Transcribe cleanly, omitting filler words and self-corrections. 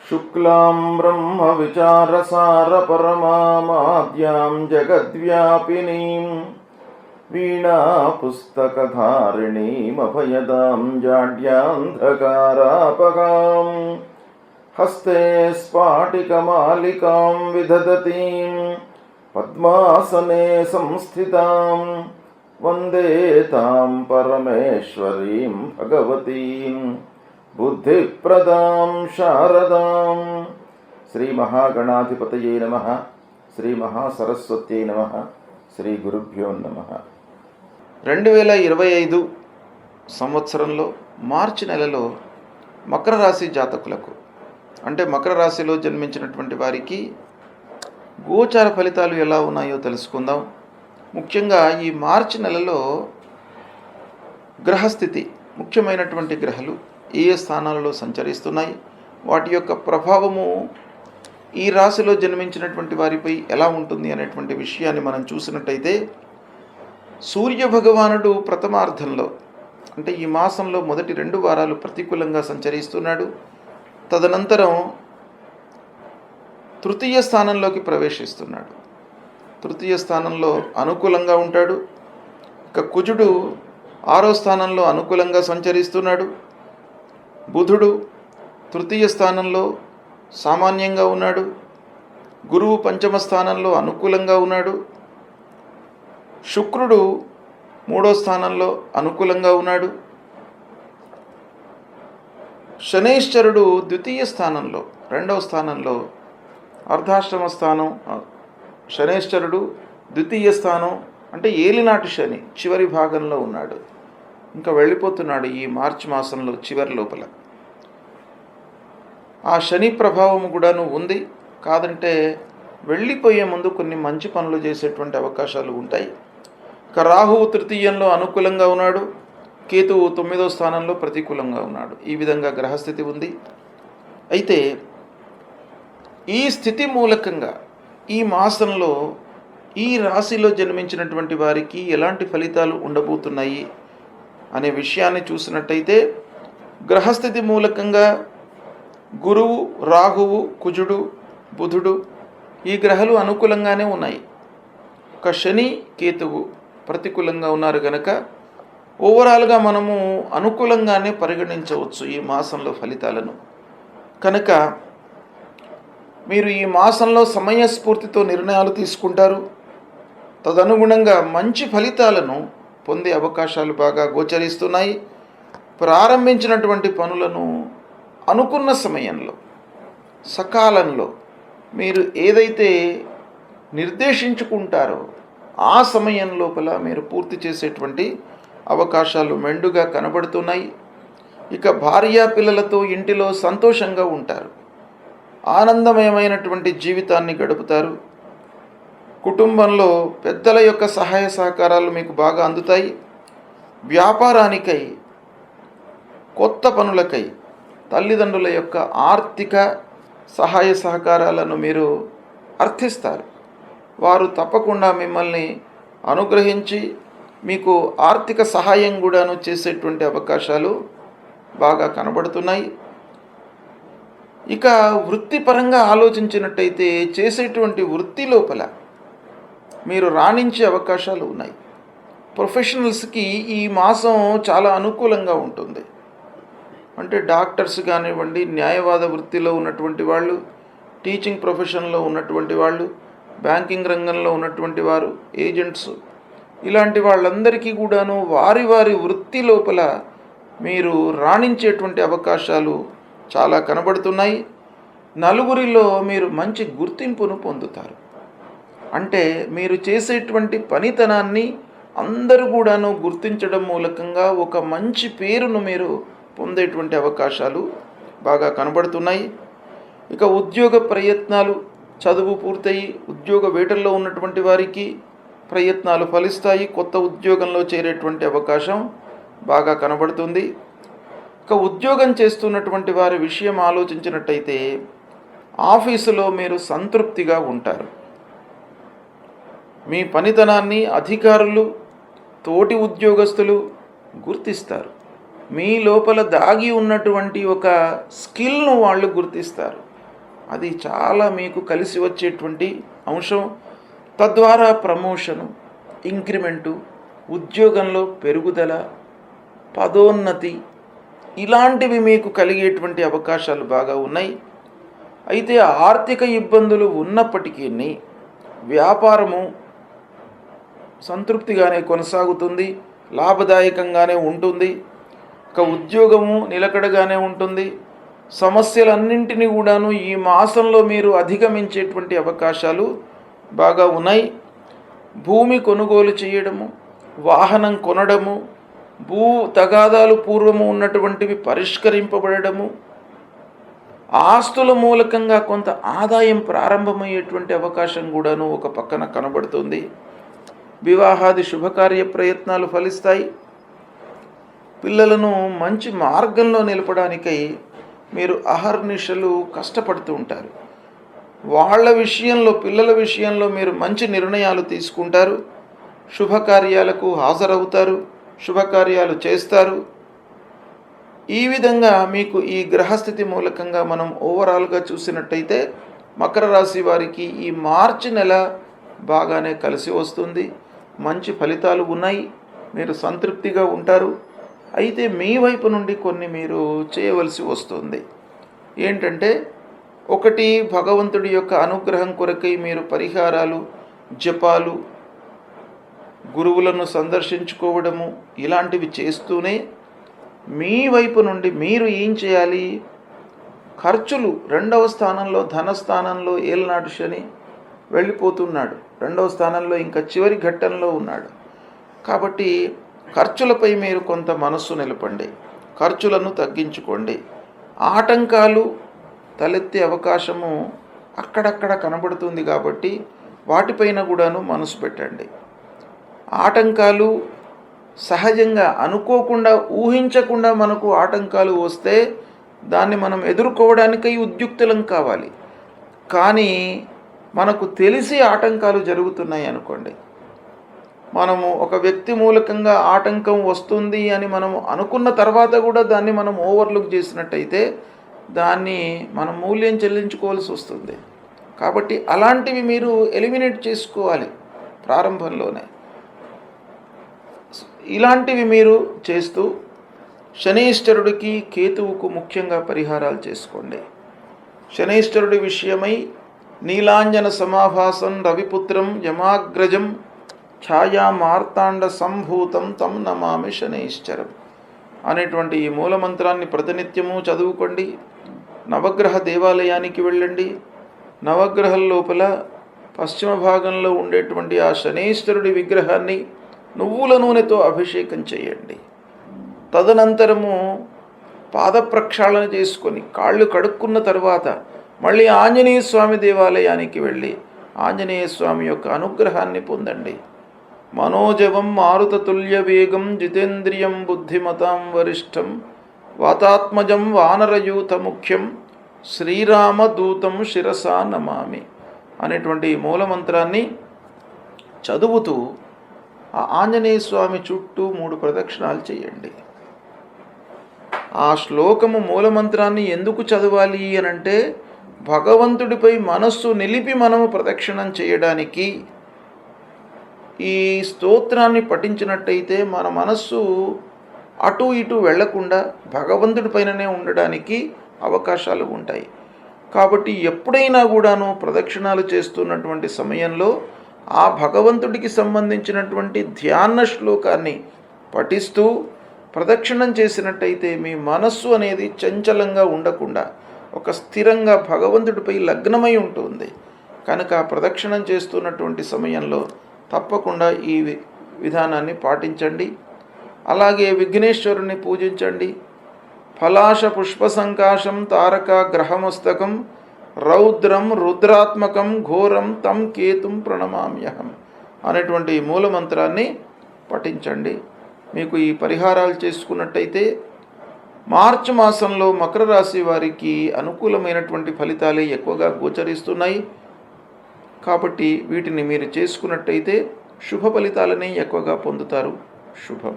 शुक्लां ब्रह्मविचारसारपरमामाद्यां जगद्व्यापिनीं वीणापुस्तकधारिणीमभयदां जाड्यान्धकारापगां हस्ते स्फाटिकमालिकां विदधतीं पद्मासने संस्थितां वन्दे तां परमेश्वरीं भगवतीं बुद्धिप्रदां शारदां। श्री महागणाधिपतये नमः। श्री महासरस्वत्यै नमः। శ్రీ గురుభ్యో నమః. 2025 సంవత్సరంలో మార్చి నెలలో మకర రాశి జాతకులకు, అంటే మకర రాశిలో జన్మించినటువంటి వారికి గోచార ఫలితాలు ఎలా ఉన్నాయో తెలుసుకుందాం. ముఖ్యంగా ఈ మార్చి నెలలో గ్రహస్థితి, ముఖ్యమైనటువంటి గ్రహాలు ఏ స్థానాలలో సంచరిస్తున్నాయి, వాటి యొక్క ప్రభావము ఈ రాశిలో జన్మించినటువంటి వారిపై ఎలా ఉంటుంది అనేటువంటి విషయాన్ని మనం చూసినట్టయితే, సూర్య భగవానుడు ప్రథమార్థంలో, అంటే ఈ మాసంలో మొదటి 2 వారాలు ప్రతికూలంగా సంచరిస్తున్నాడు. తదనంతరం తృతీయ స్థానంలోకి ప్రవేశిస్తున్నాడు. తృతీయ స్థానంలో అనుకూలంగా ఉంటాడు. ఇక కుజుడు 6వ స్థానంలో అనుకూలంగా సంచరిస్తున్నాడు. బుధుడు తృతీయ స్థానంలో సామాన్యంగా ఉన్నాడు. గురువు 5వ స్థానంలో అనుకూలంగా ఉన్నాడు. శుక్రుడు 3వ స్థానంలో అనుకూలంగా ఉన్నాడు. శనైశ్చరుడు ద్వితీయ స్థానంలో, 2వ స్థానంలో అర్ధాశ్రమ స్థానం. శనైశ్చరుడు ద్వితీయ స్థానం, అంటే ఏలినాటి శని చివరి భాగంలో ఉన్నాడు. ఇంకా వెళ్ళిపోతున్నాడు ఈ మార్చి మాసంలో చివరి లోపల. ఆ శని ప్రభావం కూడాను ఉంది. కాదంటే వెళ్ళిపోయే ముందు కొన్ని మంచి పనులు చేసేటువంటి అవకాశాలు ఉంటాయి. ఇక రాహువు తృతీయంలో అనుకూలంగా ఉన్నాడు. కేతువు 9వ స్థానంలో ప్రతికూలంగా ఉన్నాడు. ఈ విధంగా గ్రహస్థితి ఉంది. అయితే ఈ స్థితి మూలకంగా ఈ మాసంలో ఈ రాశిలో జన్మించినటువంటి వారికి ఎలాంటి ఫలితాలు ఉండబోతున్నాయి అనే విషయాన్ని చూసినట్టయితే, గ్రహస్థితి మూలకంగా గురువు, రాహువు, కుజుడు, బుధుడు ఈ గ్రహాలు అనుకూలంగానే ఉన్నాయి. ఒక శని, కేతువు ప్రతికూలంగా ఉన్నారు కనుక ఓవరాల్గా మనము అనుకూలంగానే పరిగణించవచ్చు ఈ మాసంలో ఫలితాలను. కనుక మీరు ఈ మాసంలో సమయస్ఫూర్తితో నిర్ణయాలు తీసుకుంటారు. తదనుగుణంగా మంచి ఫలితాలను పొందే అవకాశాలు బాగా గోచరిస్తున్నాయి. ప్రారంభించినటువంటి పనులను అనుకున్న సమయంలో, సకాలంలో మీరు ఏదైతే నిర్దేశించుకుంటారో ఆ సమయం లోపల మీరు పూర్తి చేసేటువంటి అవకాశాలు మెండుగా కనబడుతున్నాయి. ఇక భార్యా పిల్లలతో ఇంటిలో సంతోషంగా ఉంటారు. ఆనందమయమైనటువంటి జీవితాన్ని గడుపుతారు. కుటుంబంలో పెద్దల యొక్క సహాయ సహకారాలు మీకు బాగా అందుతాయి. వ్యాపారానికై, కొత్త పనులకై తల్లిదండ్రుల యొక్క ఆర్థిక సహాయ సహకారాలను మీరు అర్థిస్తారు. వారు తప్పకుండా మిమ్మల్ని అనుగ్రహించి మీకు ఆర్థిక సహాయం కూడాను చేసేటువంటి అవకాశాలు బాగా కనబడుతున్నాయి. ఇక వృత్తిపరంగా ఆలోచించినట్టయితే, చేసేటువంటి వృత్తి లోపల మీరు రాణించే అవకాశాలు ఉన్నాయి. ప్రొఫెషనల్స్కి ఈ మాసం చాలా అనుకూలంగా ఉంటుంది. అంటే డాక్టర్స్ కానివ్వండి, న్యాయవాద వృత్తిలో ఉన్నటువంటి వాళ్ళు, టీచింగ్ ప్రొఫెషన్లో ఉన్నటువంటి వాళ్ళు, బ్యాంకింగ్ రంగంలో ఉన్నటువంటి వారు, ఏజెంట్స్, ఇలాంటి వాళ్ళందరికీ కూడాను వారి వారి వృత్తి లోపల మీరు రాణించేటువంటి అవకాశాలు చాలా కనబడుతున్నాయి. నలుగురిలో మీరు మంచి గుర్తింపును పొందుతారు. అంటే మీరు చేసేటువంటి పనితనాన్ని అందరూ కూడాను గుర్తించడం మూలకంగా ఒక మంచి పేరును మీరు పొందేటువంటి అవకాశాలు బాగా కనబడుతున్నాయి. ఇక ఉద్యోగ ప్రయత్నాలు, చదువు పూర్తయి ఉద్యోగ వేటల్లో ఉన్నటువంటి వారికి ప్రయత్నాలు ఫలిస్తాయి. కొత్త ఉద్యోగంలో చేరేటువంటి అవకాశం బాగా కనబడుతుంది. ఇక ఉద్యోగం చేస్తున్నటువంటి వారి విషయం ఆలోచించినట్టయితే, ఆఫీసులో మీరు సంతృప్తిగా ఉంటారు. మీ పనితనాన్ని అధికారులు, తోటి ఉద్యోగస్తులు గుర్తిస్తారు. మీ లోపల దాగి ఉన్నటువంటి ఒక స్కిల్ను వాళ్ళు గుర్తిస్తారు. అది చాలా మీకు కలిసి వచ్చేటువంటి అంశం. తద్వారా ప్రమోషను, ఇంక్రిమెంటు, ఉద్యోగంలో పెరుగుదల, పదోన్నతి ఇలాంటివి మీకు కలిగేటువంటి అవకాశాలు బాగా ఉన్నాయి. అయితే ఆర్థిక ఇబ్బందులు ఉన్నప్పటికీ వ్యాపారము సంతృప్తిగానే కొనసాగుతుంది, లాభదాయకంగానే ఉంటుంది. ఉద్యోగము నిలకడగానే ఉంటుంది. సమస్యలన్నింటినీ కూడాను ఈ మాసంలో మీరు అధిగమించేటువంటి అవకాశాలు బాగా ఉన్నాయి. భూమి కొనుగోలు చేయడము, వాహనం కొనడము, భూ తగాదాలు పూర్వము ఉన్నటువంటివి పరిష్కరింపబడము, ఆస్తుల మూలకంగా కొంత ఆదాయం ప్రారంభమయ్యేటువంటి అవకాశం కూడాను ఒక పక్కన కనబడుతుంది. వివాహాది శుభకార్య ప్రయత్నాలు ఫలిస్తాయి. పిల్లలను మంచి మార్గంలో నిలపడానికై మీరు అహర్నిశలు కష్టపడుతూ ఉంటారు. పిల్లల విషయంలో మీరు మంచి నిర్ణయాలు తీసుకుంటారు. శుభకార్యాలకు హాజరవుతారు, శుభకార్యాలు చేస్తారు. ఈ విధంగా మీకు ఈ గ్రహస్థితి మూలకంగా మనం ఓవరాల్గా చూసినట్టయితే మకర రాశి వారికి ఈ మార్చి నెల బాగానే కలిసి వస్తుంది. మంచి ఫలితాలు ఉన్నాయి, మీరు సంతృప్తిగా ఉంటారు. అయితే మీ వైపు నుండి కొన్ని మీరు చేయవలసి వస్తుంది. ఏంటంటే, ఒకటి, భగవంతుడి యొక్క అనుగ్రహం కొరకై మీరు పరిహారాలు, జపాలు, గురువులను సందర్శించుకోవడము ఇలాంటివి చేస్తూనే మీ వైపు నుండి మీరు ఏం చేయాలి? ఖర్చులు, 2వ స్థానంలో ధనస్థానంలో ఏలనాడు శని వెళ్ళిపోతున్నాడు. 2వ స్థానంలో ఇంకా చివరి ఘట్టంలో ఉన్నాడు. కాబట్టి ఖర్చులపై మీరు కొంత మనస్సు నిలపండి, ఖర్చులను తగ్గించుకోండి. ఆటంకాలు తలెత్తే అవకాశము అక్కడక్కడ కనబడుతుంది కాబట్టి వాటిపైన కూడాను మనసు పెట్టండి. ఆటంకాలు సహజంగా అనుకోకుండా, ఊహించకుండా మనకు ఆటంకాలు వస్తే దాన్ని మనం ఎదుర్కోవడానికై ఉద్యుక్తులం కావాలి. కానీ మనకు తెలిసి ఆటంకాలు జరుగుతున్నాయి అనుకోండి, మనము ఒక వ్యక్తి మూలకంగా ఆటంకం వస్తుంది అని మనము అనుకున్న తర్వాత కూడా దాన్ని మనం ఓవర్లుక్ చేసినట్టయితే దాన్ని మనం మూల్యం చెల్లించుకోవాల్సి వస్తుంది. కాబట్టి అలాంటివి మీరు ఎలిమినేట్ చేసుకోవాలి ప్రారంభంలోనే. ఇలాంటివి మీరు చేస్తూ శనీశ్వరుడికి, కేతువుకు ముఖ్యంగా పరిహారాలు చేసుకోండి. శనీశ్వరుడి విషయమై నీలాంజన సమాభాసం రవిపుత్రం యమాగ్రజం ఛాయా మార్తాండ సంభూతం తం నమామి శనైశ్చరం అనేటువంటి ఈ మూలమంత్రాన్ని ప్రతినిత్యము చదువుకోండి. నవగ్రహ దేవాలయానికి వెళ్ళండి. నవగ్రహం లోపల పశ్చిమ భాగంలో ఉండేటువంటి ఆ శనీశ్వరుడి విగ్రహాన్ని నువ్వుల నూనెతో అభిషేకం చేయండి. తదనంతరము పాద ప్రక్షాళన చేసుకొని కాళ్ళు కడుక్కున్న తర్వాత మళ్ళీ ఆంజనేయ స్వామి దేవాలయానికి వెళ్ళి ఆంజనేయ స్వామి యొక్క అనుగ్రహాన్ని పొందండి. మనోజవం మారుతతుల్య వేగం జితేంద్రియం బుద్ధిమతాం వరిష్టం వాతాత్మజం వానరయూత ముఖ్యం శ్రీరామదూతం శిరసా నమామి అనేటువంటి మూలమంత్రాన్ని చదువుతూ ఆ ఆంజనేయ స్వామి చుట్టూ 3 ప్రదక్షిణాలు చేయండి. ఆ శ్లోకము మూలమంత్రాన్ని ఎందుకు చదవాలి అనంటే, భగవంతుడిపై మనస్సు నిలిపి మనము ప్రదక్షిణం చేయడానికి. ఈ స్తోత్రాన్ని పఠించినట్టయితే మన మనస్సు అటు ఇటు వెళ్లకుండా భగవంతుడి పైననే ఉండడానికి అవకాశాలు ఉంటాయి. కాబట్టి ఎప్పుడైనా కూడాను ప్రదక్షిణాలు చేస్తున్నటువంటి సమయంలో ఆ భగవంతుడికి సంబంధించినటువంటి ధ్యాన శ్లోకాన్ని పఠిస్తూ ప్రదక్షిణం చేసినట్టయితే మీ మనస్సు అనేది చంచలంగా ఉండకుండా ఒక స్థిరంగా భగవంతుడిపై లగ్నమై ఉంటుంది. కనుక ప్రదక్షిణం చేస్తున్నటువంటి సమయంలో తప్పకుండా ఈ విధానాన్ని పాటించండి. అలాగే విఘ్నేశ్వరుని పూజించండి. ఫలాశ పుష్ప సంకాశం తారక గ్రహమస్తకం రౌద్రం రుద్రాత్మకం ఘోరం తం కేతుం ప్రణమామ్యహం అనేటువంటి మూలమంత్రాన్ని పఠించండి. మీకు ఈ పరిహారాలు చేసుకున్నట్టయితే మార్చి మాసంలో మకర రాశి వారికి అనుకూలమైనటువంటి ఫలితాలే ఎక్కువగా గోచరిస్తున్నాయి. కాబట్టి వీటిని మీరు చేసుకున్నట్టయితే శుభ ఫలితాలని ఎక్కువగా పొందుతారు. శుభం.